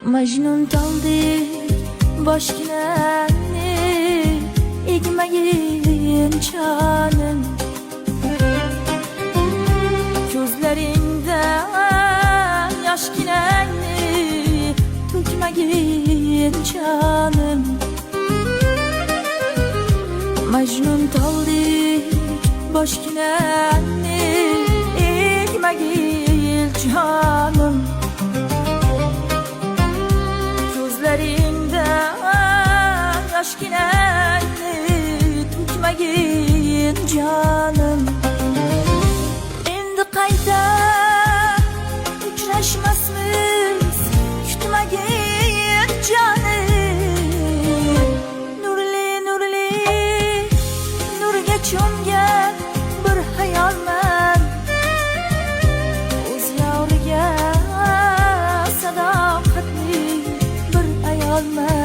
Majnun taldi boshginani egmagin canım. Ko'zlaringdan yoshginani to'kmagin canım. Majnun taldi boshginani egmagin canım. Gözlerimden aşkınayni tutmagin canım. Endi qayta uchrashmasmiz kutmagin canım. Nurli nurli nurga cho'mgan bir hayolman, o'z yoriga sadoqatli bir ayolman.